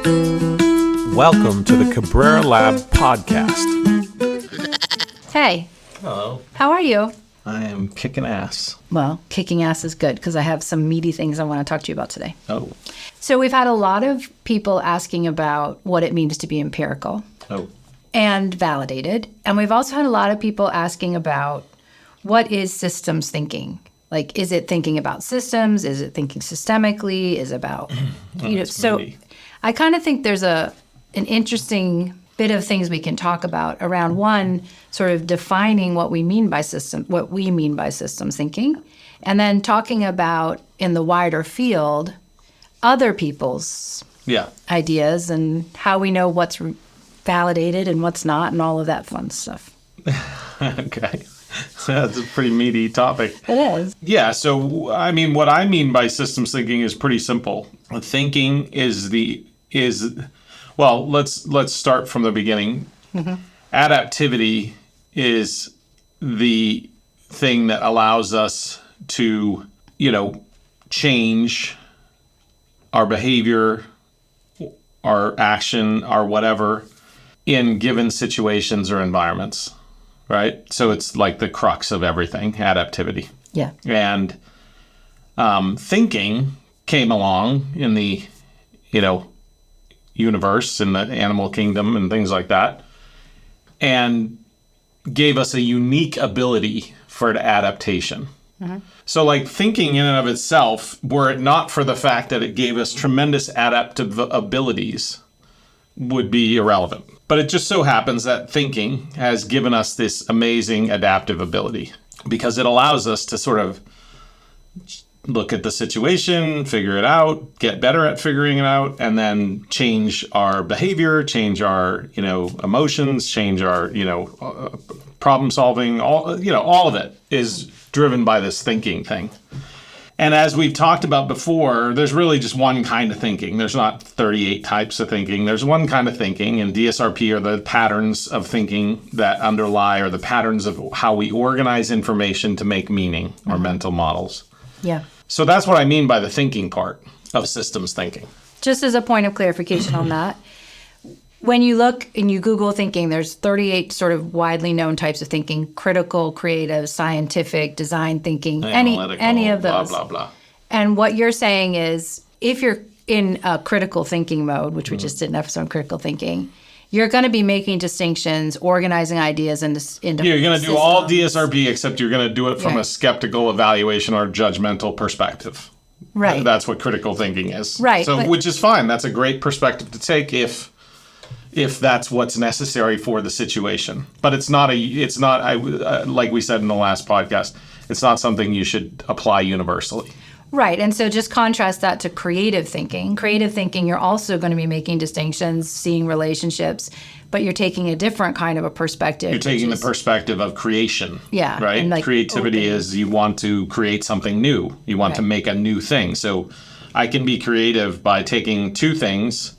Welcome to the Cabrera Lab podcast. Hey. Hello. How are you? I am kicking ass. Well, kicking ass is good because I have some meaty things I want to talk to you about today. Oh. So we've had a lot of people asking about what it means to be empirical. Oh. And validated. And we've also had a lot of people asking about what is systems thinking? Like, is it thinking about systems? Is it thinking systemically? Is it about, so meaty. I kind of think there's an interesting bit of things we can talk about around one, sort of defining what we mean by systems thinking, and then talking about in the wider field, other people's ideas and how we know what's validated and what's not and all of that fun stuff. Okay. That's a pretty meaty topic. It is. Yeah, so I mean what I mean by systems thinking is pretty simple. Thinking let's start from the beginning. Mm-hmm. Adaptivity is the thing that allows us to, change our behavior, our action, our whatever in given situations or environments, right? So it's like the crux of everything, adaptivity. Yeah. And thinking came along in the, universe, in the animal kingdom and things like that, and gave us a unique ability for adaptation. Mm-hmm. So like thinking in and of itself, were it not for the fact that it gave us tremendous adaptive abilities, would be irrelevant. But it just so happens that thinking has given us this amazing adaptive ability because it allows us to sort of look at the situation, figure it out, get better at figuring it out, and then change our behavior, change our, emotions, change our, problem solving. All of it is driven by this thinking thing. And as we've talked about before, there's really just one kind of thinking. There's not 38 types of thinking. There's one kind of thinking, and DSRP are the patterns of thinking that underlie, or the patterns of how we organize information to make meaning, or mental models. Yeah. So that's what I mean by the thinking part of systems thinking. Just as a point of clarification on that, when you look and you Google thinking, there's 38 sort of widely known types of thinking: critical, creative, scientific, design thinking, any of those. Blah, blah, blah. And what you're saying is, if you're in a critical thinking mode, which we just did an episode on critical thinking, you're going to be making distinctions, organizing ideas into you're going to do all DSRP, except you're going to do it from a skeptical evaluation or judgmental perspective. Right. That's what critical thinking is. Right. So, which is fine. That's a great perspective to take if that's what's necessary for the situation. But it's not like we said in the last podcast, it's not something you should apply universally. Right. And so just contrast that to creative thinking. Creative thinking, you're also going to be making distinctions, seeing relationships, but you're taking a different kind of a perspective. You're taking the perspective of creation. Yeah. Right? And like creativity is you want to create something new. You want to make a new thing. So I can be creative by taking two things,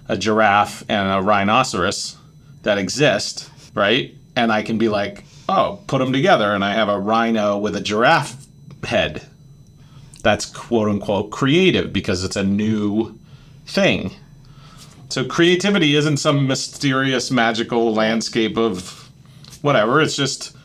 a giraffe and a rhinoceros that exist, right? And I can be like, oh, put them together and I have a rhino with a giraffe head. That's quote unquote creative because it's a new thing. So creativity isn't some mysterious magical landscape of whatever. It's just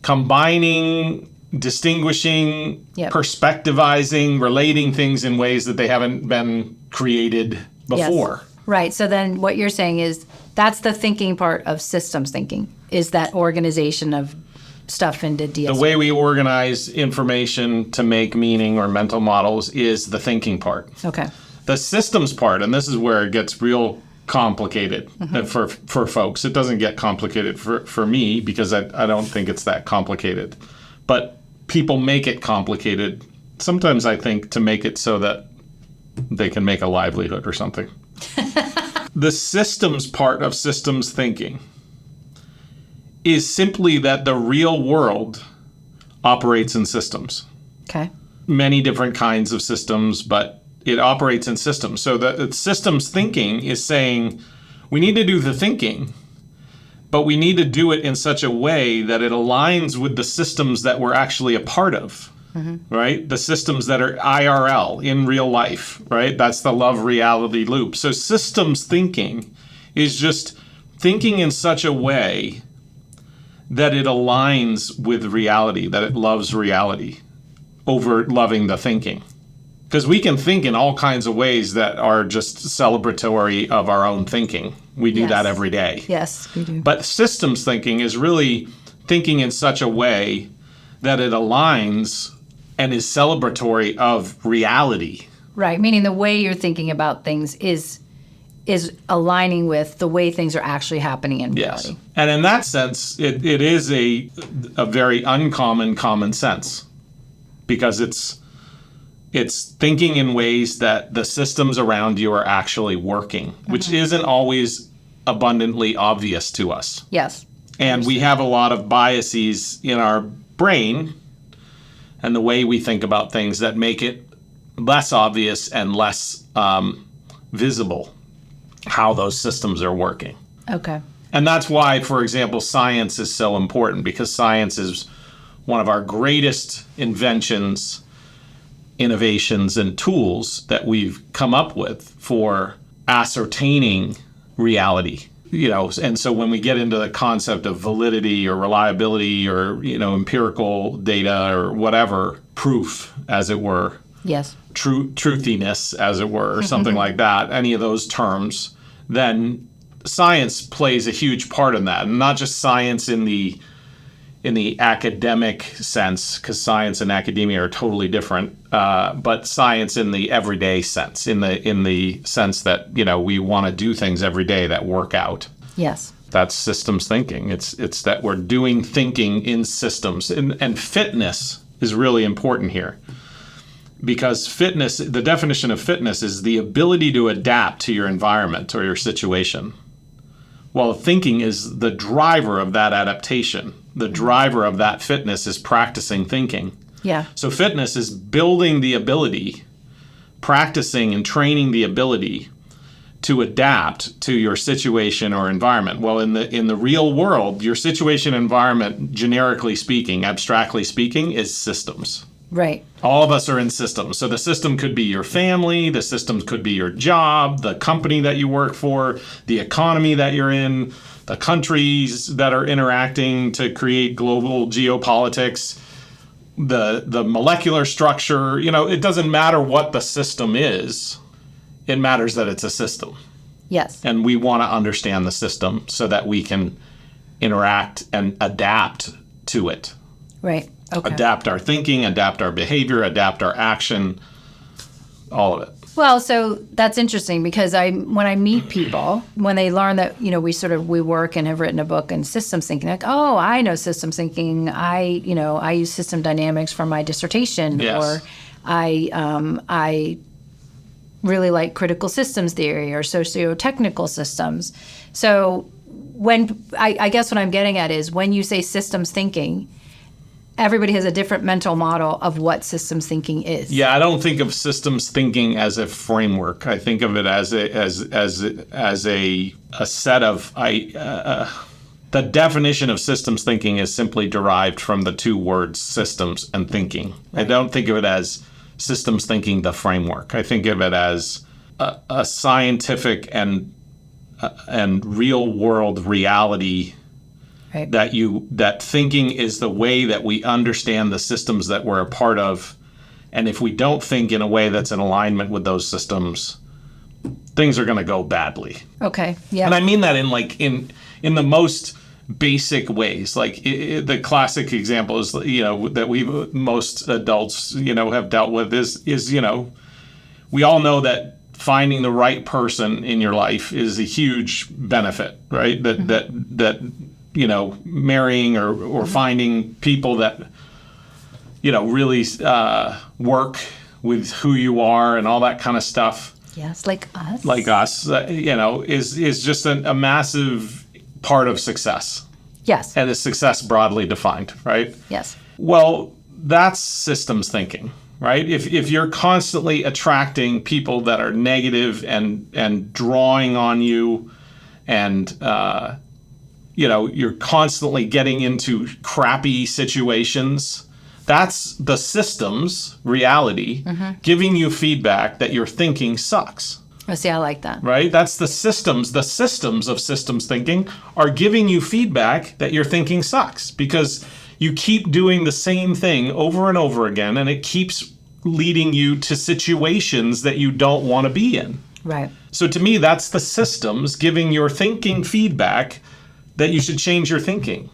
combining, distinguishing, perspectivizing, relating things in ways that they haven't been created before. Yes. Right. So then what you're saying is that's the thinking part of systems thinking, is that organization of stuff into DSRP. The way we organize information to make meaning or mental models is the thinking part. Okay. The systems part, and this is where it gets real complicated for folks. It doesn't get complicated for me because I don't think it's that complicated. But people make it complicated, sometimes I think, to make it so that they can make a livelihood or something. The systems part of systems thinking is simply that the real world operates in systems. Okay. Many different kinds of systems, but it operates in systems. So the systems thinking is saying we need to do the thinking, but we need to do it in such a way that it aligns with the systems that we're actually a part of. right? The systems that are IRL, in real life, right? That's the love reality loop. So systems thinking is just thinking in such a way that it aligns with reality, that it loves reality over loving the thinking. Because we can think in all kinds of ways that are just celebratory of our own thinking. We do that every day. Yes, we do. But systems thinking is really thinking in such a way that it aligns and is celebratory of reality. Right, meaning the way you're thinking about things is aligning with the way things are actually happening in reality. Yes. And in that sense, it is a very uncommon common sense, because it's thinking in ways that the systems around you are actually working, which isn't always abundantly obvious to us. Yes. And we have a lot of biases in our brain and the way we think about things that make it less obvious and less visible how those systems are working. Okay. And that's why, for example, science is so important, because science is one of our greatest inventions, innovations, and tools that we've come up with for ascertaining reality. And so when we get into the concept of validity or reliability or, empirical data or whatever, proof, as it were, yes, truthiness, as it were, or something like that, any of those terms, then science plays a huge part in that. And not just science in the academic sense, because science and academia are totally different, but science in the everyday sense, in the sense that, we want to do things every day that work out. Yes. That's systems thinking. It's that we're doing thinking in systems. And fitness is really important here, because fitness, the definition of fitness is the ability to adapt to your environment or your situation. Well, thinking is the driver of that adaptation. The driver of that fitness is practicing thinking. Yeah. So fitness is building the ability, practicing and training the ability to adapt to your situation or environment. Well, in the real world, your situation environment, generically speaking, abstractly speaking, is systems. Right. All of us are in systems. So the system could be your family, the system could be your job, the company that you work for, the economy that you're in, the countries that are interacting to create global geopolitics, the molecular structure. It doesn't matter what the system is. It matters that it's a system. Yes. And we want to understand the system so that we can interact and adapt to it. Right. Okay. Adapt our thinking, adapt our behavior, adapt our action, all of it. Well, so that's interesting, because when I meet people, when they learn that, we work and have written a book in systems thinking, like, oh, I know systems thinking. I use system dynamics for my dissertation, yes. Or I really like critical systems theory or socio-technical systems. So I guess what I'm getting at is, when you say systems thinking, everybody has a different mental model of what systems thinking is. Yeah, I don't think of systems thinking as a framework. I think of it as a set of the definition of systems thinking is simply derived from the two words systems and thinking. Right. I don't think of it as systems thinking the framework. I think of it as a scientific and real world reality. Right. That thinking is the way that we understand the systems that we're a part of. And if we don't think in a way that's in alignment with those systems, things are going to go badly. Okay. Yeah. And I mean that in the most basic ways. Like the classic example is, that most adults, have dealt with is, we all know that finding the right person in your life is a huge benefit, right? That marrying or finding people that, really work with who you are and all that kind of stuff. Yes, like us. Like us, is just a massive part of success. Yes. And is success broadly defined, right? Yes. Well, that's systems thinking, right? If you're constantly attracting people that are negative and drawing on you, and you're constantly getting into crappy situations That's the system's reality giving you feedback that your thinking sucks. I see, I like that. Right? That's the systems. The systems of systems thinking are giving you feedback that your thinking sucks because you keep doing the same thing over and over again, and it keeps leading you to situations that you don't want to be in. Right. So to me, that's the systems giving your thinking feedback that you should change your thinking.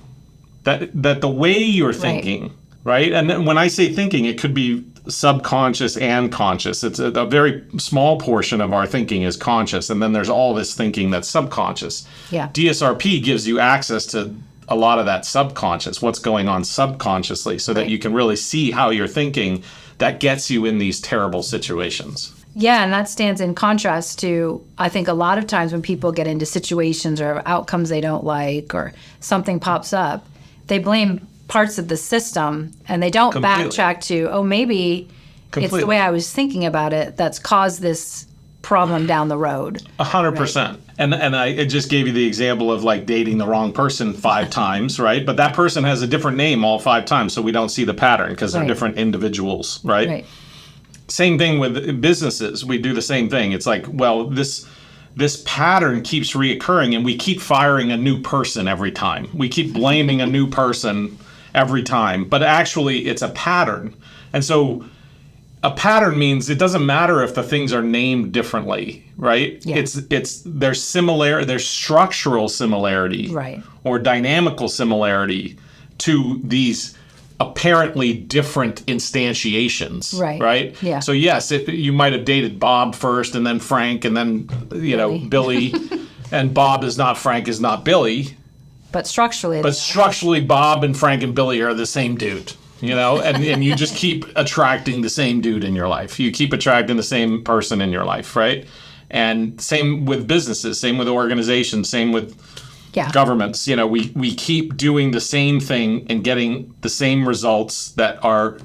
That the way you're thinking, right? And then when I say thinking, it could be subconscious and conscious. It's a very small portion of our thinking is conscious, and then there's all this thinking that's subconscious. Yeah. DSRP gives you access to a lot of that subconscious, what's going on subconsciously, so that you can really see how you're thinking that gets you in these terrible situations. Yeah, and that stands in contrast to, I think, a lot of times when people get into situations or outcomes they don't like or something pops up, they blame parts of the system and they don't backtrack to, oh, maybe it's the way I was thinking about it that's caused this problem down the road. 100%. Right? And I just gave you the example of like dating the wrong person 5 times, right? But that person has a different name all 5 times, so we don't see the pattern because they're different individuals, right? Right. Same thing with businesses. We do the same thing. It's like, well, this pattern keeps reoccurring and we keep firing a new person every time. We keep blaming a new person every time. But actually, it's a pattern. And so a pattern means it doesn't matter if the things are named differently, right? Yeah. There's structural similarity or dynamical similarity to these apparently different instantiations, right? Yeah. So yes, you might have dated Bob first and then Frank and then, Billy. And Bob is not Frank, is not Billy. But structurally, Bob and Frank and Billy are the same dude, and you just keep attracting the same dude in your life. You keep attracting the same person in your life, right? And same with businesses, same with organizations, same with governments. We keep doing the same thing and getting the same results that are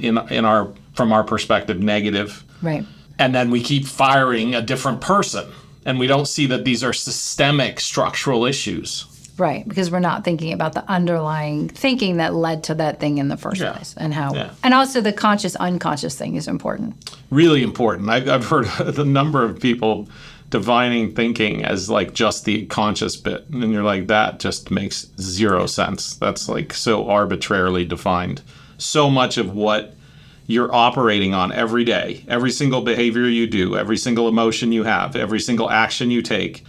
from our perspective negative. Right. And then we keep firing a different person, and we don't see that these are systemic structural issues. Right, because we're not thinking about the underlying thinking that led to that thing in the first place, and how, and also the conscious-unconscious thing is important. Really important. I've heard the number of people defining thinking as like just the conscious bit, and you're like, that just makes zero sense. That's like so arbitrarily defined. So much of what you're operating on every day, every single behavior you do, every single emotion you have, every single action you take,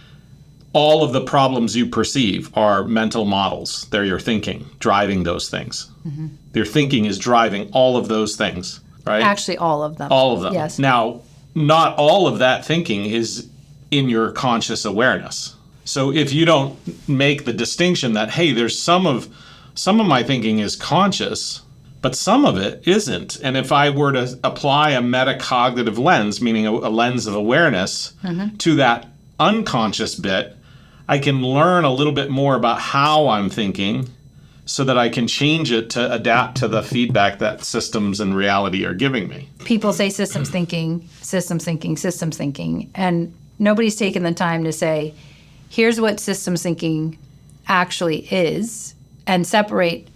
all of the problems you perceive are mental models. They're your thinking driving those things. Mm-hmm. Your thinking is driving all of those things, right? Actually, all of them. All of them. Yes. Now, not all of that thinking is in your conscious awareness. So if you don't make the distinction that, hey, there's some of my thinking is conscious, but some of it isn't. And if I were to apply a metacognitive lens, meaning a lens of awareness, to that unconscious bit, I can learn a little bit more about how I'm thinking so that I can change it to adapt to the feedback that systems and reality are giving me. People say systems thinking, systems thinking, systems thinking, and nobody's taken the time to say, here's what systems thinking actually is, and separate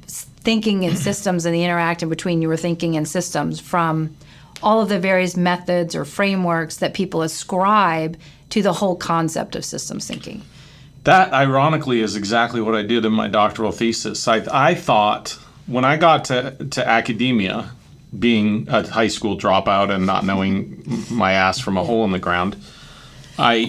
thinking and systems and the interaction between your thinking and systems from all of the various methods or frameworks that people ascribe to the whole concept of systems thinking. That, ironically, is exactly what I did in my doctoral thesis. I thought, when I got to academia, being a high school dropout and not knowing my ass from a hole in the ground, I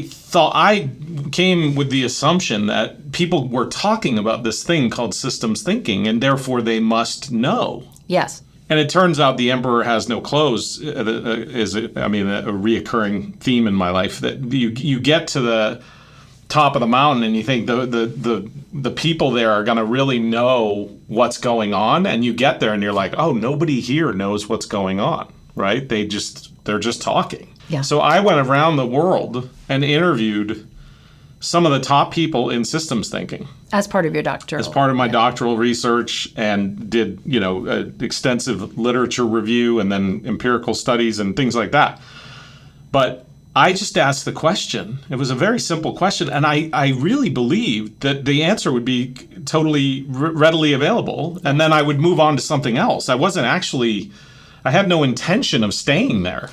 thought I came with the assumption that people were talking about this thing called systems thinking, and therefore they must know. Yes. And it turns out the emperor has no clothes is a reoccurring theme in my life, that you get to the top of the mountain and you think the people there are going to really know what's going on, and you get there and you're like, oh, nobody here knows what's going on, right? They're just talking. Yeah. So I went around the world and interviewed some of the top people in systems thinking. As part of your doctoral. As part of my doctoral research, and did, extensive literature review and then empirical studies and things like that. But I just asked the question. It was a very simple question, and I really believed that the answer would be totally readily available. And then I would move on to something else. I had no intention of staying there.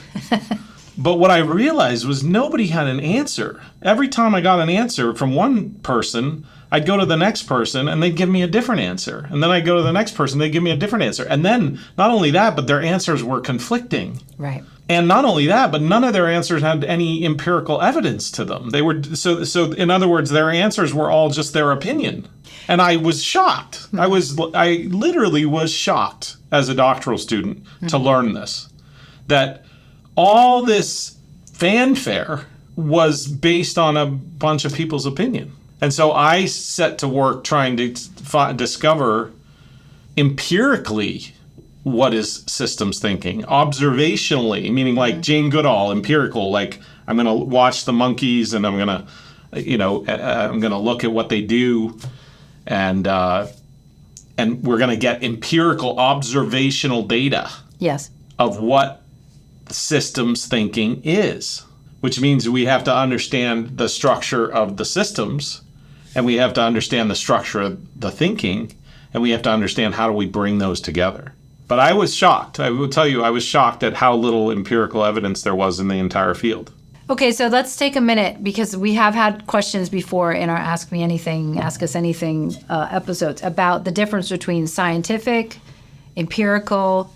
But what I realized was nobody had an answer. Every time I got an answer from one person, I'd go to the next person and they'd give me a different answer. And then I'd go to the next person, they'd give me a different answer. And then not only that, but their answers were conflicting. Right. And not only that, but none of their answers had any empirical evidence to them. They were so in other words, their answers were all just their opinion. And I was shocked. I literally was shocked as a doctoral student to learn this. That all this fanfare was based on a bunch of people's opinion. And so I set to work trying to discover empirically what is systems thinking. Observationally, meaning like Jane Goodall, empirical, like I'm going to watch the monkeys and I'm going to, I'm going to look at what they do and we're going to get empirical observational data. Yes. Of what systems thinking is, which means we have to understand the structure of the systems and we have to understand the structure of the thinking and we have to understand how do we bring those together. But I was shocked. I will tell you, I was shocked at how little empirical evidence there was in the entire field. Okay, so let's take a minute because we have had questions before in our Ask Us Anything episodes about the difference between scientific, empirical,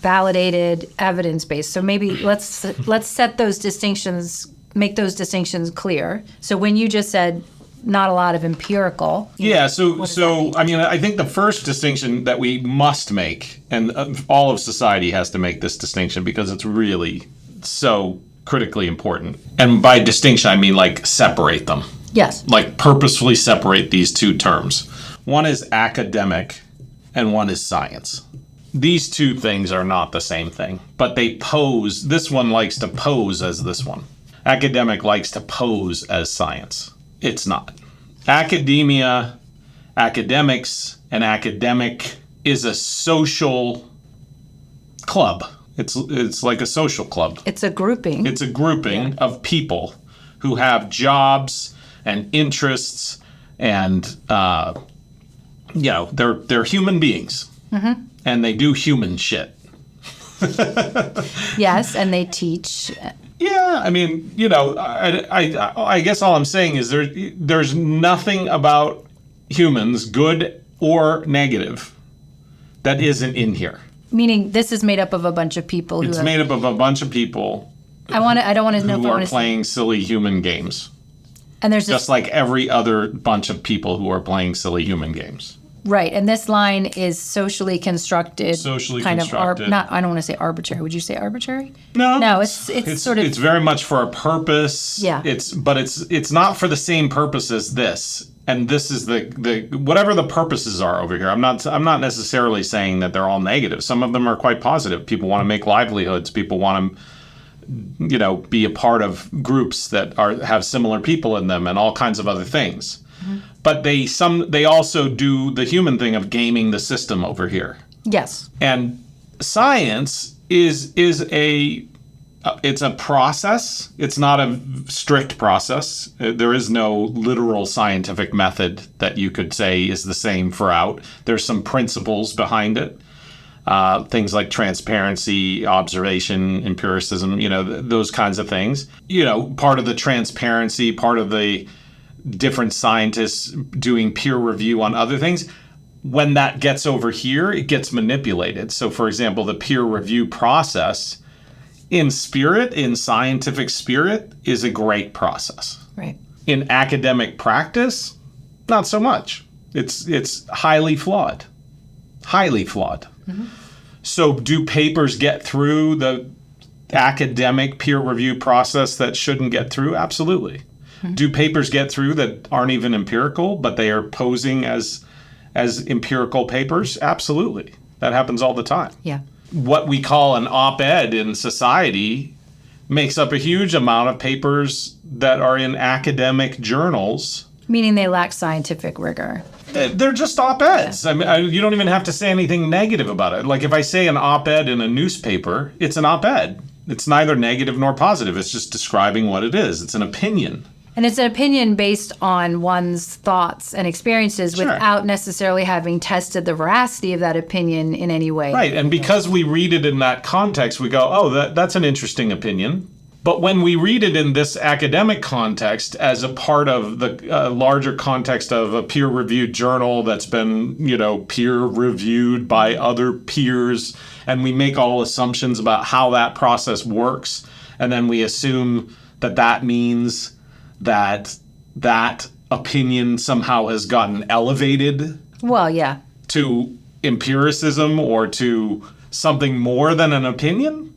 validated, evidence-based. So maybe let's set those distinctions, make those distinctions clear. So when you just said not a lot of empirical. I think the first distinction that we must make, and all of society has to make this distinction because it's really so critically important. And by distinction, I mean like separate them. Yes. Like purposefully separate these two terms. One is academic and one is science. These two things are not the same thing, but they pose. This one likes to pose as this one. Academic likes to pose as science. It's not. Academia, academics, and academic is a social club. It's like a social club. It's a grouping. It's a grouping of people who have jobs and interests, and they're human beings, and they do human shit. Yes, and they teach. Yeah, I mean, I guess all I'm saying is there's nothing about humans, good or negative, that isn't in here. Meaning this is made up of a bunch of people It's made up of a bunch of people I don't want to know who are playing silly human games. And there's just like every other bunch of people who are playing silly human games. Right, and this line is socially constructed. I don't want to say arbitrary. Would you say arbitrary? No, it's sort of. It's very much for a purpose. Yeah. It's not for the same purpose as this. And this is the whatever the purposes are over here. I'm not necessarily saying that they're all negative. Some of them are quite positive. People want to make livelihoods. People want to, be a part of groups that have similar people in them and all kinds of other things. Mm-hmm. But they also do the human thing of gaming the system over here. Yes. And science is it's a process. It's not a strict process. There is no literal scientific method that you could say is the same throughout. There's some principles behind it. Things like transparency, observation, empiricism, those kinds of things. Part of the transparency, part of the different scientists doing peer review on other things. When that gets over here, it gets manipulated. So, for example, the peer review process in scientific spirit, is a great process. Right. In academic practice, not so much. It's highly flawed. Highly flawed. Mm-hmm. So do papers get through the academic peer review process that shouldn't get through? Absolutely. Mm-hmm. Do papers get through that aren't even empirical, but they are posing as empirical papers? Absolutely. That happens all the time. Yeah. What we call an op-ed in society makes up a huge amount of papers that are in academic journals. Meaning they lack scientific rigor. They're just op-eds. Yeah. I mean, you don't even have to say anything negative about it. Like if I say an op-ed in a newspaper, it's an op-ed. It's neither negative nor positive. It's just describing what it is. It's an opinion. And it's an opinion based on one's thoughts and experiences without necessarily having tested the veracity of that opinion in any way. Right. And because we read it in that context, we go, oh, that's an interesting opinion. But when we read it in this academic context as a part of the larger context of a peer-reviewed journal that's been, peer-reviewed by other peers, and we make all assumptions about how that process works, and then we assume that means that opinion somehow has gotten elevated to empiricism or to something more than an opinion?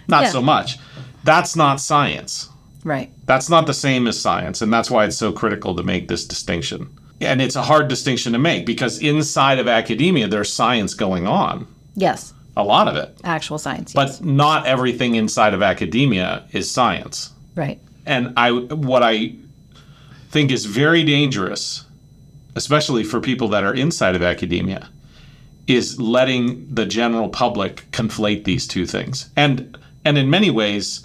Not so much. That's not science. Right. That's not the same as science, and that's why it's so critical to make this distinction. And it's a hard distinction to make because inside of academia, there's science going on. Yes. A lot of it. Actual science, yes. But not everything inside of academia is science. Right. And what I think is very dangerous, especially for people that are inside of academia, is letting the general public conflate these two things. And in many ways,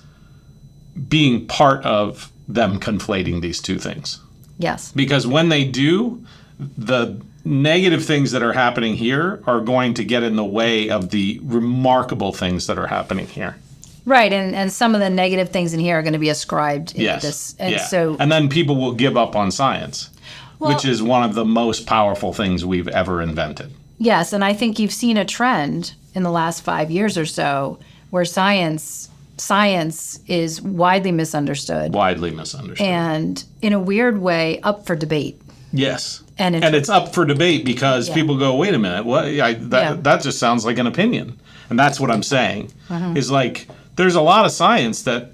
being part of them conflating these two things. Yes. Because when they do, the negative things that are happening here are going to get in the way of the remarkable things that are happening here. Right, and some of the negative things in here are going to be ascribed in this. And and then people will give up on science, which is one of the most powerful things we've ever invented. Yes, and I think you've seen a trend in the last 5 years or so where science is widely misunderstood. Widely misunderstood. And in a weird way, up for debate. Yes. And it's up for debate because people go, wait a minute, that just sounds like an opinion. And that's what I'm saying, is like, there's a lot of science that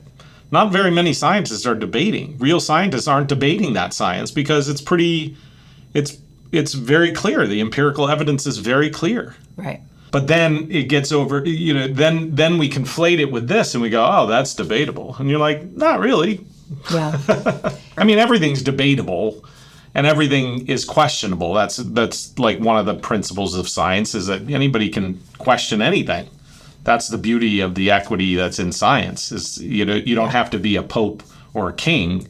not very many scientists are debating. Real scientists aren't debating that science because it's very clear. The empirical evidence is very clear. Right. But then it gets over, then we conflate it with this and we go, oh, that's debatable. And you're like, not really. Yeah. I mean, everything's debatable and everything is questionable. That's like one of the principles of science is that anybody can question anything. That's the beauty of the equity that's in science is, you don't have to be a pope or a king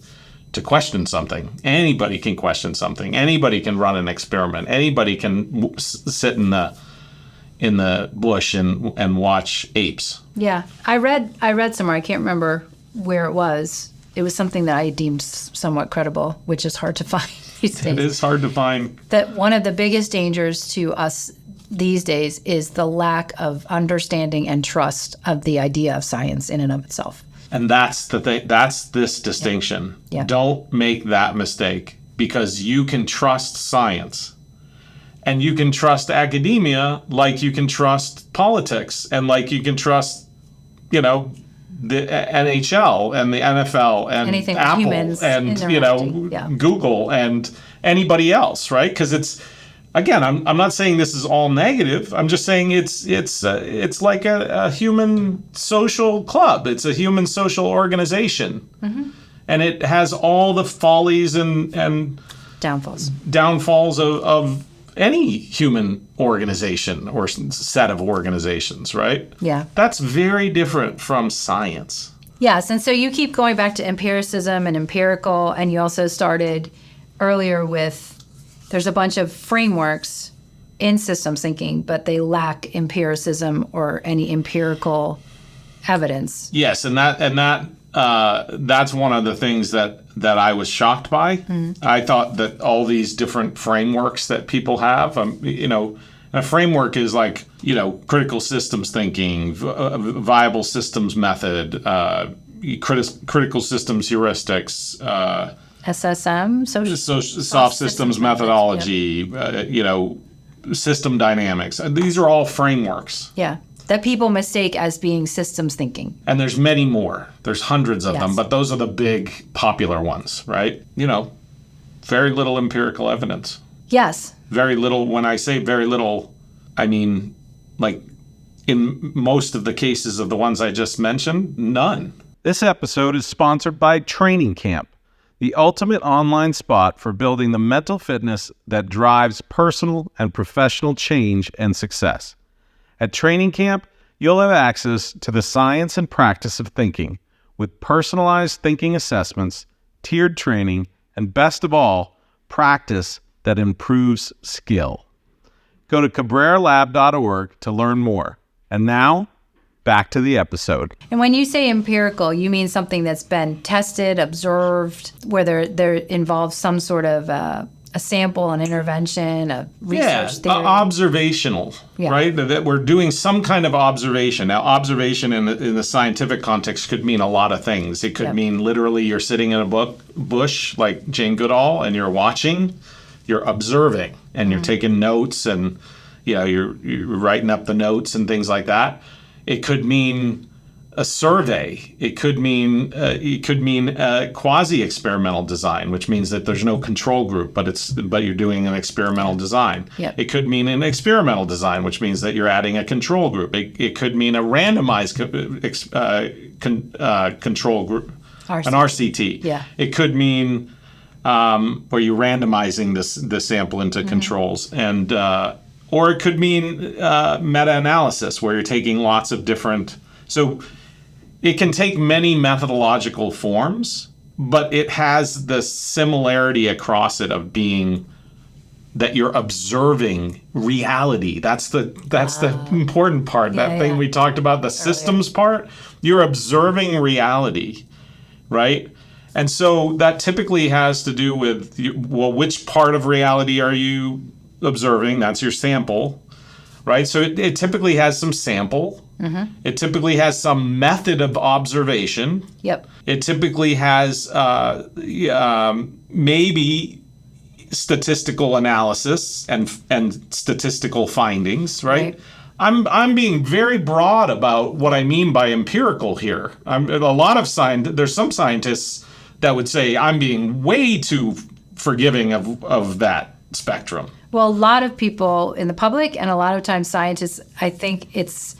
to question something. Anybody can question something. Anybody can run an experiment. Anybody can sit in the bush and watch apes. Yeah. I read somewhere, I can't remember where it was. It was something that I deemed somewhat credible, which is hard to find these days. It is hard to find. That one of the biggest dangers to us these days is the lack of understanding and trust of the idea of science in and of itself. And that's the thing. That's this distinction. Yeah. Don't make that mistake because you can trust science. And you can trust academia like you can trust politics and like you can trust, the NHL and the NFL and anything Apple and, Google and anybody else, right? Because it's, again, I'm not saying this is all negative. I'm just saying it's like a human social club. It's a human social organization. Mm-hmm. And it has all the follies and downfalls of any human organization or set of organizations, right? Yeah. That's very different from science. Yes, and so you keep going back to empiricism and empirical, and you also started earlier with there's a bunch of frameworks in systems thinking, but they lack empiricism or any empirical evidence. Yes, and that's one of the things that I was shocked by. Mm-hmm. I thought that all these different frameworks that people have, a framework is like, critical systems thinking, viable systems method, critical systems heuristics, SSM, soft systems methodology, system dynamics. These are all frameworks. Yeah. That people mistake as being systems thinking. And there's many more. There's hundreds of them, but those are the big popular ones, right? Very little empirical evidence. Yes. Very little. When I say very little, I mean, like in most of the cases of the ones I just mentioned, none. This episode is sponsored by Training Camp, the ultimate online spot for building the mental fitness that drives personal and professional change and success. At Training Camp, you'll have access to the science and practice of thinking with personalized thinking assessments, tiered training, and best of all, practice that improves skill. Go to cabreralab.org to learn more. And now, back to the episode. And when you say empirical, you mean something that's been tested, observed, where there involves some sort of a sample, an intervention, a research theory? Observational, Yeah. right? That we're doing some kind of observation. Now, observation in the scientific context could mean a lot of things. It could mean literally you're sitting in a bush like Jane Goodall and you're watching, you're observing, and you're taking notes, and you're writing up the notes and things like that. It could mean a survey. It could mean quasi-experimental design, which means that there's no control group, but you're doing an experimental design. Yep. It could mean an experimental design, which means that you're adding a control group. It could mean a randomized control group, RCT. an RCT. Yeah. It could mean where you're randomizing the sample into controls, and or it could mean meta-analysis, where you're taking lots of different. So it can take many methodological forms, but it has the similarity across it of being that you're observing reality. That's the important part. That thing we talked about, the systems part. You're observing reality, right? And so that typically has to do with, which part of reality are you observing? That's your sample, right? So it typically has some sample. Mm-hmm. It typically has some method of observation. Yep. It typically has maybe statistical analysis and statistical findings, right? I'm being very broad about what I mean by empirical here. There's some scientists that would say I'm being way too forgiving of that spectrum. Well, a lot of people in the public and a lot of times scientists, I think it's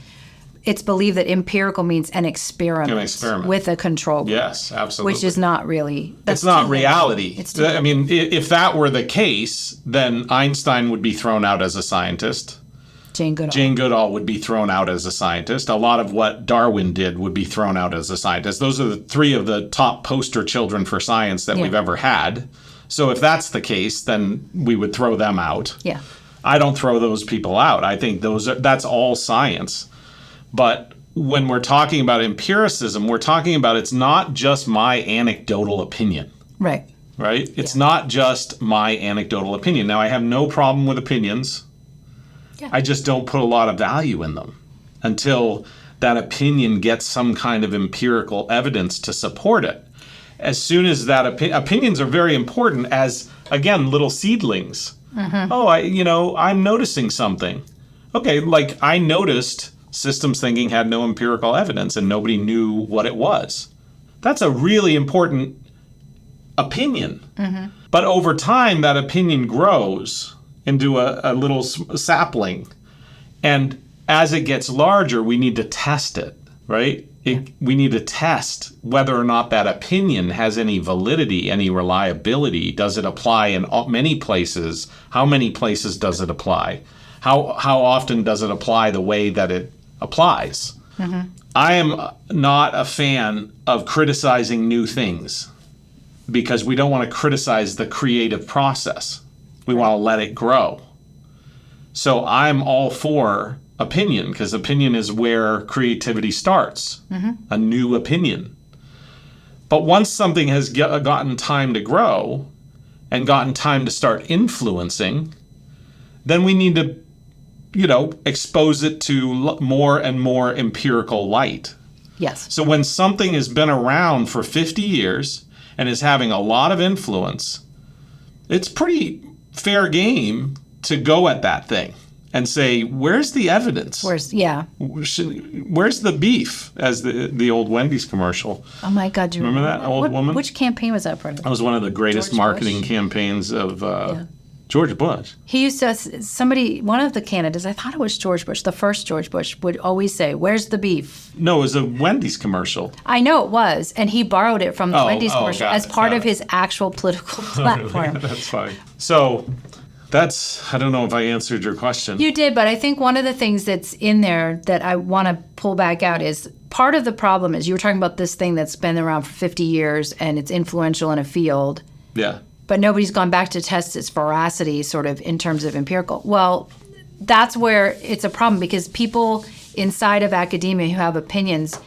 believed that empirical means an experiment with a control group. Yes, absolutely. Which is not really. It's not reality. I mean, if that were the case, then Einstein would be thrown out as a scientist. Jane Goodall would be thrown out as a scientist. A lot of what Darwin did would be thrown out as a scientist. Those are the three of the top poster children for science that we've ever had. So if that's the case, then we would throw them out. Yeah. I don't throw those people out. I think that's all science. But when we're talking about empiricism, we're talking about it's not just my anecdotal opinion. Right. Right? It's not just my anecdotal opinion. Now, I have no problem with opinions. Yeah. I just don't put a lot of value in them until that opinion gets some kind of empirical evidence to support it. As soon as that opinions are very important as, again, little seedlings. Mm-hmm. Oh, I'm noticing something. Okay, like I noticed systems thinking had no empirical evidence and nobody knew what it was. That's a really important opinion. Mm-hmm. But over time, that opinion grows into a little sapling. And as it gets larger, we need to test it, right? We need to test whether or not that opinion has any validity, any reliability. Does it apply in many places? How many places does it apply? How often does it apply the way that it applies? Mm-hmm. I am not a fan of criticizing new things because we don't want to criticize the creative process. We want to let it grow. So I'm all for opinion because opinion is where creativity starts, a new opinion. But once something has gotten time to grow and gotten time to start influencing, then we need to, expose it to more and more empirical light. Yes. So when something has been around for 50 years and is having a lot of influence, it's pretty fair game to go at that thing and say, where's the evidence? Where's the beef, as the old Wendy's commercial? Oh my God, do you remember that old woman? Which campaign was that part of? That was one of the greatest marketing campaigns of George Bush. He used to, one of the candidates, I thought it was George Bush, the first George Bush, would always say, where's the beef? No, it was a Wendy's commercial. I know it was, and he borrowed it from the Wendy's commercial as part of his actual political platform. That's fine. So I don't know if I answered your question. You did, but I think one of the things that's in there that I want to pull back out is part of the problem is you were talking about this thing that's been around for 50 years and it's influential in a field. Yeah. But nobody's gone back to test its veracity sort of in terms of empirical. Well, that's where it's a problem because people inside of academia who have opinions,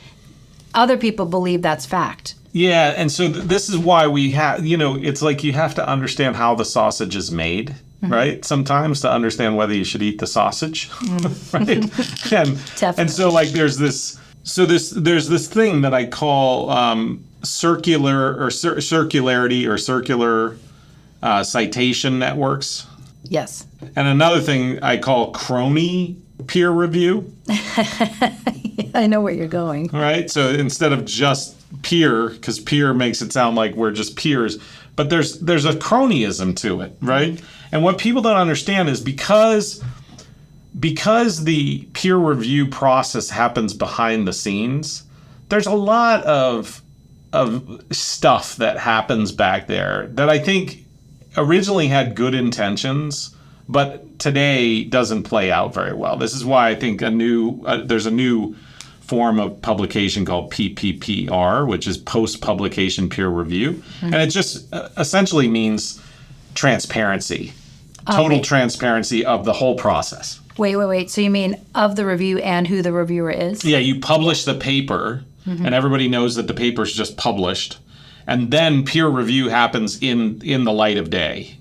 other people believe that's fact. Yeah, and so this is why we have, it's like you have to understand how the sausage is made, right? Sometimes to understand whether you should eat the sausage, right? And so like there's this thing that I call circularity or circular citation networks. Yes. And another thing I call crony peer review. I know where you're going. Right? So instead of just peer, because peer makes it sound like we're just peers, but there's a cronyism to it, right? And what people don't understand is because the peer review process happens behind the scenes, there's a lot of stuff that happens back there that I think originally had good intentions, but today doesn't play out very well. This is why I think there's a new form of publication called PPPR, which is post-publication peer review. And it just essentially means transparency, total transparency of the whole process. Wait. So you mean of the review and who the reviewer is? Yeah, you publish the paper, and everybody knows that the paper's just published. And then peer review happens in the light of day.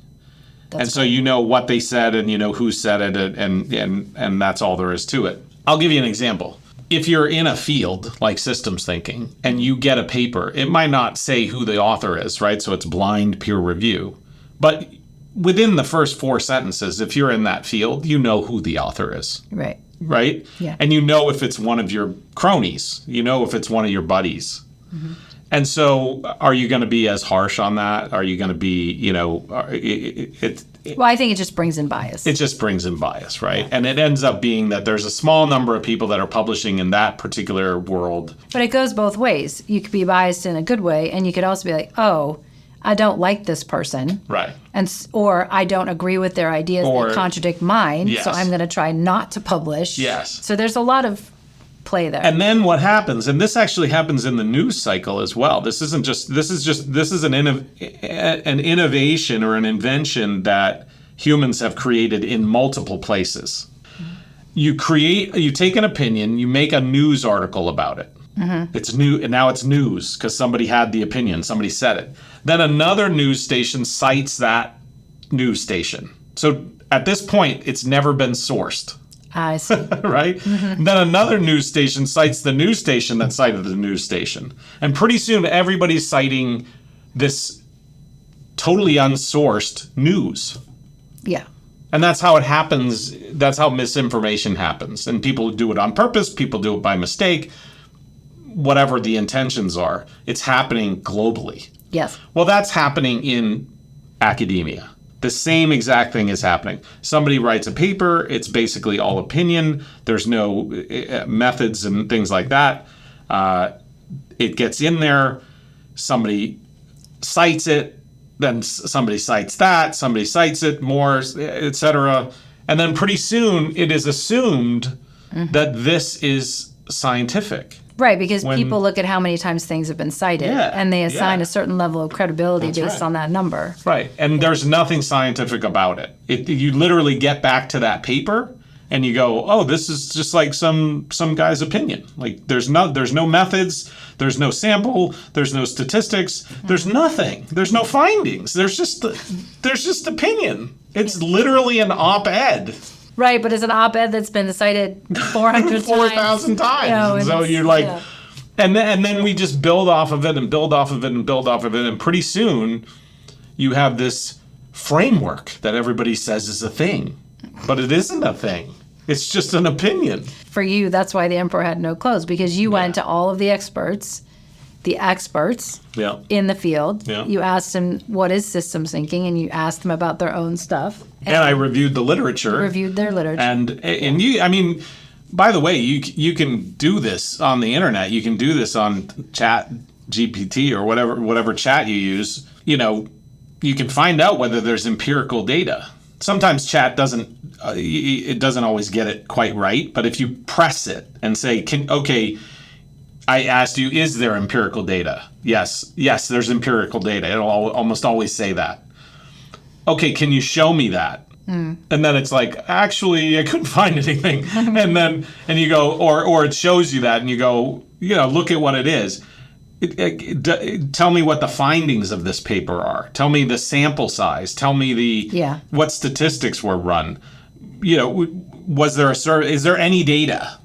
And so you know what they said and you know who said it and that's all there is to it. I'll give you an example. If you're in a field like systems thinking and you get a paper, it might not say who the author is, right? So it's blind peer review. But within the first 4 sentences, if you're in that field, you know who the author is. Right. Right? Yeah. And you know if it's one of your cronies. You know if it's one of your buddies. And so are you going to be as harsh on that? Are you going to be, Well, I think it just brings in bias. It just brings in bias, right? Yeah. And it ends up being that there's a small number of people that are publishing in that particular world. But it goes both ways. You could be biased in a good way, and you could also be like, oh, I don't like this person. Right. Or I don't agree with their ideas that contradict mine, yes. So I'm going to try not to publish. Yes. So there's a lot of play there. And then what happens, and this actually happens in the news cycle as well. This is an innovation or an invention that humans have created in multiple places. You take an opinion, you make a news article about it. It's new, and now it's news because somebody had the opinion, somebody said it. Then another news station cites that news station. So at this point, it's never been sourced. I see. Right? Then another news station cites the news station that cited the news station. And pretty soon everybody's citing this totally unsourced news. Yeah. And that's how it happens. That's how misinformation happens. And people do it on purpose. People do it by mistake. Whatever the intentions are, it's happening globally. Yes. Well, that's happening in academia. The same exact thing is happening. Somebody writes a paper. It's basically all opinion. There's no methods and things like that. It gets in there. Somebody cites it. Then somebody cites that. Somebody cites it more, etc. And then pretty soon it is assumed that this is scientific. Right, because people look at how many times things have been cited, and they assign a certain level of credibility based on that number. Right, and there's nothing scientific about it. You literally get back to that paper, and you go, "Oh, this is just like some guy's opinion." Like there's no methods, there's no sample, there's no statistics, there's nothing, there's no findings. There's just opinion. It's literally an op-ed. Right, but it's an op-ed that's been cited 400 4,000 times. So you're like, and then we just build off of it and build off of it and build off of it. And pretty soon you have this framework that everybody says is a thing. But it isn't a thing. It's just an opinion. For you, that's why the emperor had no clothes, because you went to all of the experts in the field. Yeah. You asked them, what is systems thinking? And you asked them about their own stuff. And I reviewed the literature. Reviewed their literature. And you, I mean, by the way, you can do this on the internet. You can do this on Chat GPT or whatever chat you use. You know, you can find out whether there's empirical data. Sometimes chat doesn't always get it quite right. But if you press it and say, I asked you, is there empirical data? Yes, there's empirical data. It'll almost always say that. Okay, can you show me that? And then it's like, actually, I couldn't find anything. and you go, or it shows you that, and you go, look at what it is. Tell me what the findings of this paper are. Tell me the sample size. Tell me what statistics were run. Was there a survey? Is there any data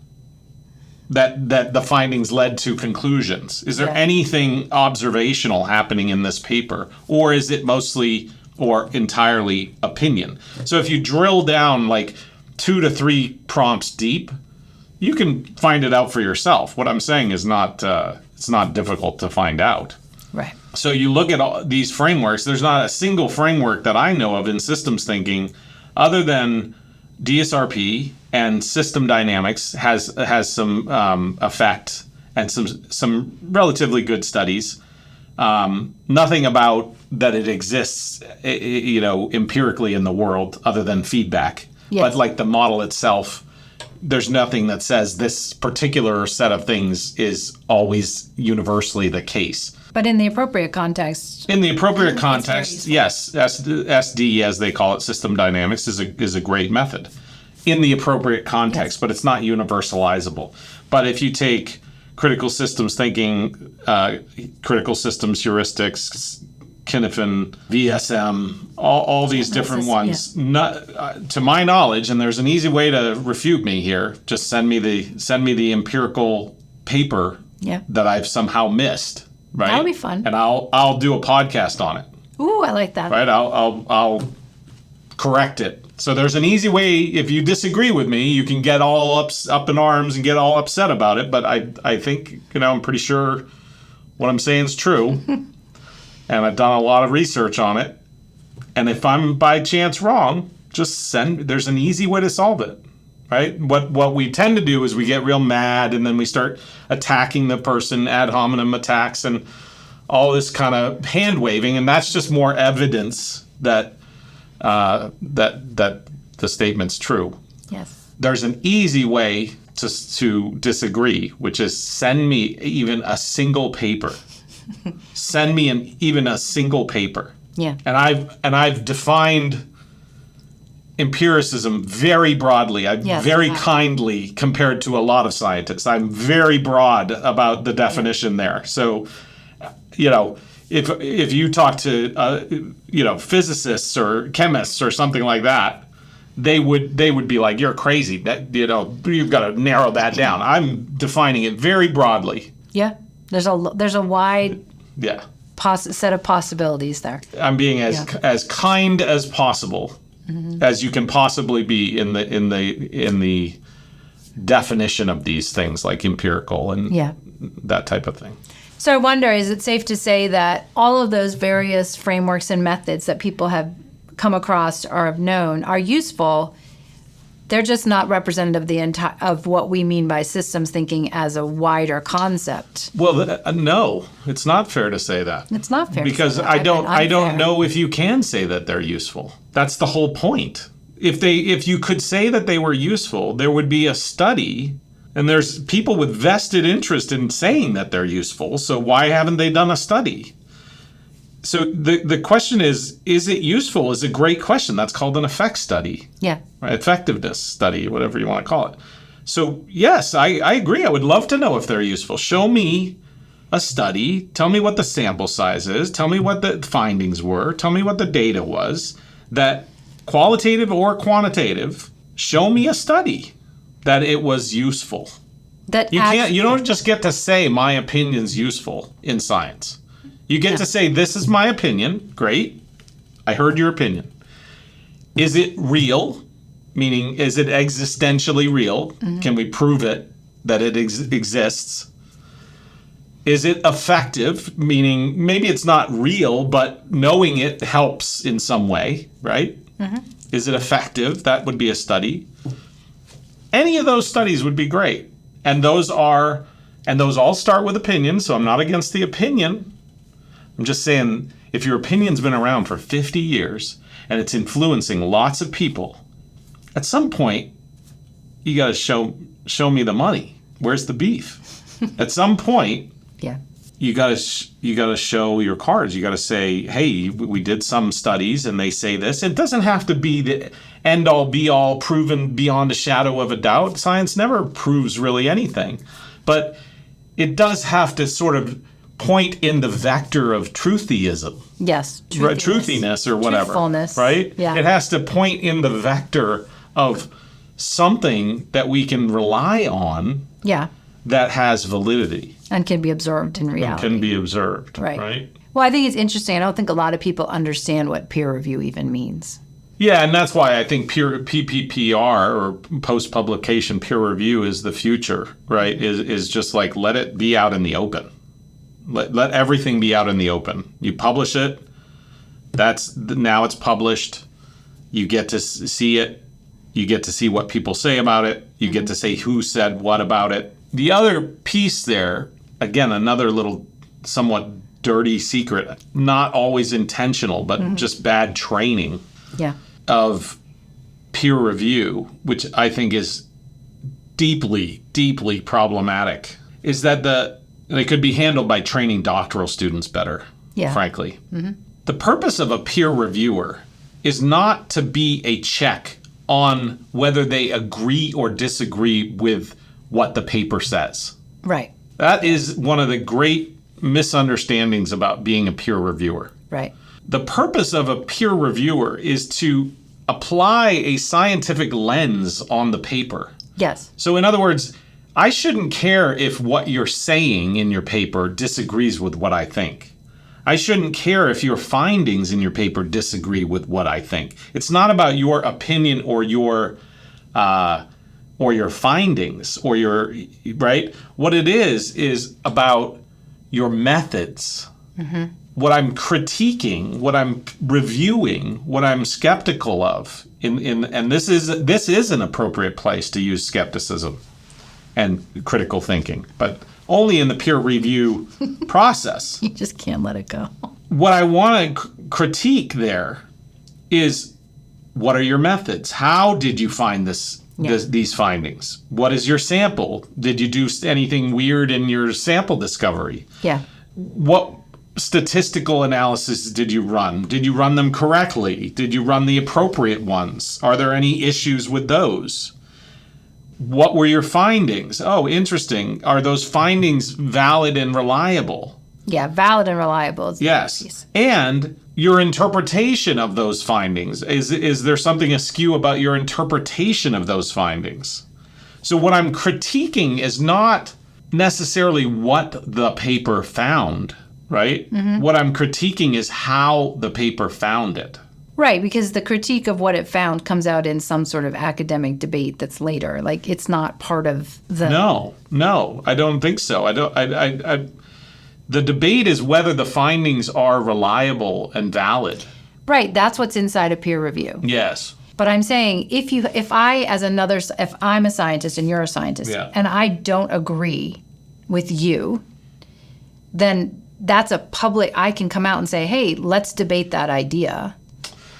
that the findings led to conclusions? Is there anything observational happening in this paper, or is it mostly or entirely opinion? So if you drill down like 2 to 3 prompts deep, you can find it out for yourself. What I'm saying is it's not difficult to find out. Right. So you look at all these frameworks. There's not a single framework that I know of in systems thinking, other than DSRP and system dynamics has some effect and some relatively good studies. Nothing about that it exists, empirically in the world other than feedback. Yes. But like the model itself, there's nothing that says this particular set of things is always universally the case. But in the appropriate context. In the appropriate context, yes, SD, as they call it, system dynamics, is a great method. In the appropriate context, but it's not universalizable. But if you take critical systems thinking, critical systems heuristics, Kinefin, VSM, all these different ones, to my knowledge, and there's an easy way to refute me here, just send me the empirical paper that I've somehow missed. Right? That'll be fun. And I'll do a podcast on it. Ooh, I like that. Right? I'll correct it. So there's an easy way. If you disagree with me, you can get all up in arms and get all upset about it. But I think I'm pretty sure what I'm saying is true, and I've done a lot of research on it. And if I'm by chance wrong, just there's an easy way to solve it. Right? What we tend to do is we get real mad, and then we start attacking the person, ad hominem attacks, and all this kind of hand waving, and that's just more evidence that the statement's true. Yes. There's an easy way to disagree, which is send me even a single paper. Send me even a single paper. Yeah. And I've defined empiricism very broadly. Kindly compared to a lot of scientists. I'm very broad about the definition there. So, if you talk to physicists or chemists or something like that, they would be like, you're crazy. That you've got to narrow that down. I'm defining it very broadly. Yeah. There's a wide set of possibilities there. I'm being as kind as possible. Mm-hmm. As you can possibly be in the definition of these things, like empirical and that type of thing. So I wonder, is it safe to say that all of those various frameworks and methods that people have come across or have known are useful? They're just not representative of what we mean by systems thinking as a wider concept. Well, no, it's not fair to say that. It's not fair because I don't know if you can say that they're useful. That's the whole point. If you could say that they were useful, there would be a study, and there's people with vested interest in saying that they're useful. So why haven't they done a study? So the question is it useful is a great question. That's called an effect study. Yeah. Right? Effectiveness study, whatever you want to call it. So yes, I agree. I would love to know if they're useful. Show me a study. Tell me what the sample size is. Tell me what the findings were. Tell me what the data was. That qualitative or quantitative, show me a study that it was useful. You don't just get to say my opinion's useful in science. You get to say, this is my opinion. Great. I heard your opinion. Is it real? Meaning, is it existentially real? Mm-hmm. Can we prove it, that it exists? Is it effective? Meaning, maybe it's not real, but knowing it helps in some way, right? Mm-hmm. Is it effective? That would be a study. Any of those studies would be great. And those all start with opinion, so I'm not against the opinion. I'm just saying, if your opinion's been around for 50 years and it's influencing lots of people, at some point, you got to show me the money. Where's the beef? At some point, Yeah. you gotta show your cards. You gotta say, hey, we did some studies and they say this. It doesn't have to be the end all be all, proven beyond a shadow of a doubt. Science never proves really anything, but it does have to sort of point in the vector of truthyism. Yes. Truthiness or whatever. Truthfulness. Right? Yeah. It has to point in the vector of something that we can rely on Yeah. that has validity. And can be observed in reality. Can be observed. Right. Right? Well, I think it's interesting. I don't think a lot of people understand what peer review even means. Yeah, and that's why I think PPPR or post-publication peer review is the future, right? Is just like let it be out in the open. Let everything be out in the open. You publish it. Now it's published. You get to see it. You get to see what people say about it. You get to say who said what about it. The other piece there, again, another little somewhat dirty secret, not always intentional, but just bad training of peer review, which I think is deeply, deeply problematic, is that they could be handled by training doctoral students better, frankly. The purpose of a peer reviewer is not to be a check on whether they agree or disagree with what the paper says. Right. That is one of the great misunderstandings about being a peer reviewer. Right. The purpose of a peer reviewer is to apply a scientific lens on the paper. Yes. So in other words, I shouldn't care if what you're saying in your paper disagrees with what I think. I shouldn't care if your findings in your paper disagree with what I think. It's not about your opinion or your findings or your, right? What it is about your methods. What I'm critiquing, what I'm reviewing, what I'm skeptical of. And this is an appropriate place to use skepticism and critical thinking, but only in the peer review process. You just can't let it go. What I want to critique there is, what are your methods? How did you find these findings? What is your sample? Did you do anything weird in your sample discovery? Yeah. What statistical analysis did you run? Did you run them correctly? Did you run the appropriate ones? Are there any issues with those? What were your findings? Oh, interesting. Are those findings valid and reliable? Yeah, valid and reliable. Is Yes. And your interpretation of those findings. Is there something askew about your interpretation of those findings? So what I'm critiquing is not necessarily what the paper found, right? What I'm critiquing is how the paper found it. Right, because the critique of what it found comes out in some sort of academic debate that's later. Like, it's not part of the... No, I don't think so. The debate is whether the findings are reliable and valid. Right, that's what's inside a peer review. Yes. But I'm saying if I'm a scientist and you're a scientist and I don't agree with you, then that's a public, I can come out and say, hey, let's debate that idea.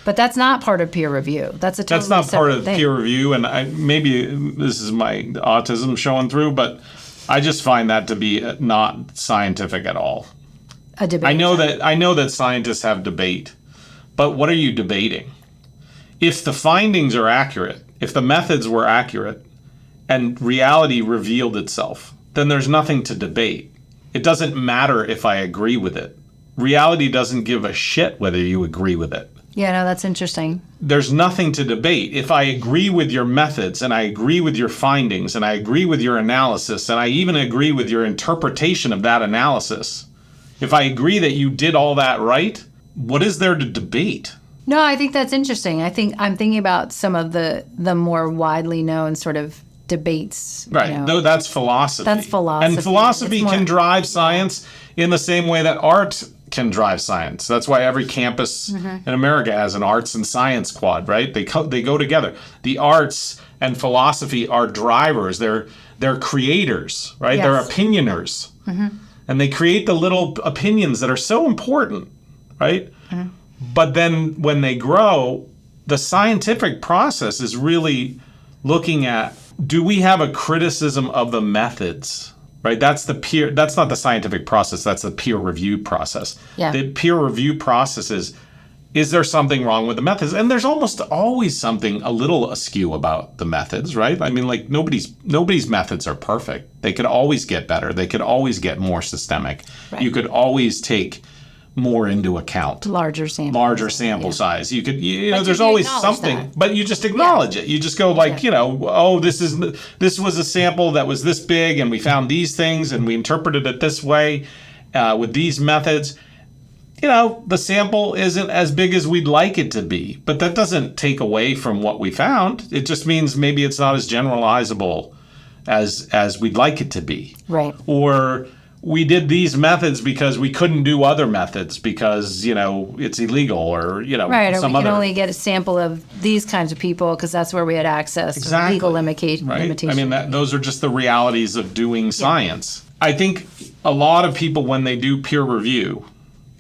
But that's not part of peer review. That's a totally That's not part of thing. peer review, and maybe this is my autism showing through, but I just find that to be not scientific at all. A debate. I know that scientists have debate, but what are you debating? If the findings are accurate, if the methods were accurate, and reality revealed itself, then there's nothing to debate. It doesn't matter if I agree with it. Reality doesn't give a shit whether you agree with it. Yeah, no, that's interesting. There's nothing to debate. If I agree with your methods and I agree with your findings and I agree with your analysis and I even agree with your interpretation of that analysis, if I agree that you did all that right, what is there to debate? No, I think that's interesting. I'm thinking about some of the more widely known sort of debates. Right. Though that's philosophy. That's philosophy. And philosophy can drive science in the same way that art can drive science. That's why every campus in America has an arts and science quad, right? They go together. The arts and philosophy are drivers. They're creators, right? Yes. They're opinioners. And they create the little opinions that are so important, right? But then when they grow, the scientific process is really looking at, do we have a criticism of the methods right? That's not the scientific process. That's the peer review process. Yeah. The peer review process is there something wrong with the methods? And there's almost always something a little askew about the methods, right? I mean, like nobody's methods are perfect. They could always get better. They could always get more systemic. Right. You could always take more into account. Larger sample Size. You could, But there's you always acknowledge something, that. but you just acknowledge it. You just go like, oh, this was a sample that was this big and we found these things and we interpreted it this way with these methods. The sample isn't as big as we'd like it to be, but that doesn't take away from what we found. It just means maybe it's not as generalizable as we'd like it to be. Right. Or we did these methods because we couldn't do other methods because, it's illegal or, Right, or some we can other. only get a sample of these kinds of people because that's where we had access to legal limitations. Right? I mean, those are just the realities of doing science. I think a lot of people, when they do peer review,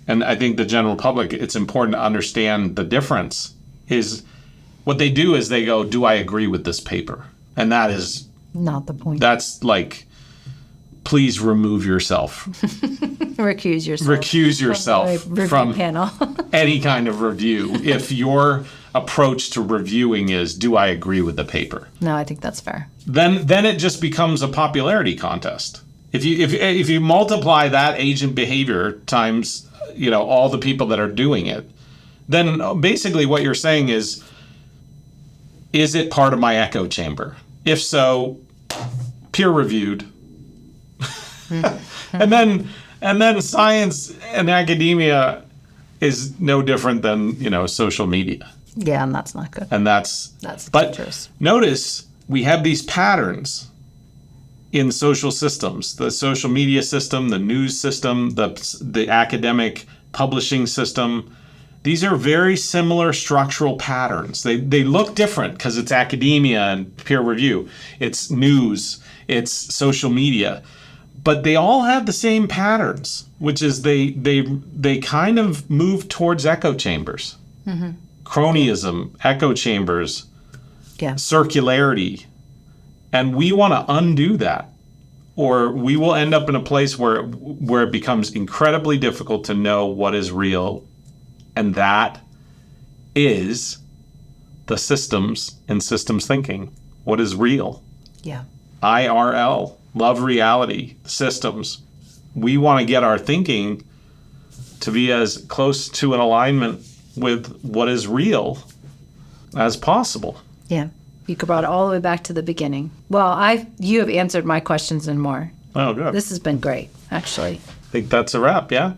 and I think the general public, it's important to understand the difference, is what they do is they go, do I agree with this paper? And that is not the point. That's like, please remove yourself. Recuse yourself from panel. any kind of review if your approach to reviewing is, do I agree with the paper? No, I think that's fair. Then it just becomes a popularity contest. If you multiply that agent behavior times all the people that are doing it, then basically what you're saying is it part of my echo chamber? If so, peer reviewed. and then science and academia is no different than social media. Yeah, and that's not good. And that's dangerous. Notice we have these patterns in social systems: the social media system, the news system, the academic publishing system. These are very similar structural patterns. They look different because it's academia and peer review. It's news. It's social media. But they all have the same patterns, which is they kind of move towards echo chambers. Mm-hmm. Cronyism, echo chambers, circularity. And we want to undo that, or we will end up in a place where it becomes incredibly difficult to know what is real. And that is the systems and systems thinking. What is real? Yeah. IRL, love reality, systems. We want to get our thinking to be as close to an alignment with what is real as possible. Yeah. You could brought it all the way back to the beginning. Well, you have answered my questions and more. Oh, good. This has been great, actually. I think that's a wrap, yeah?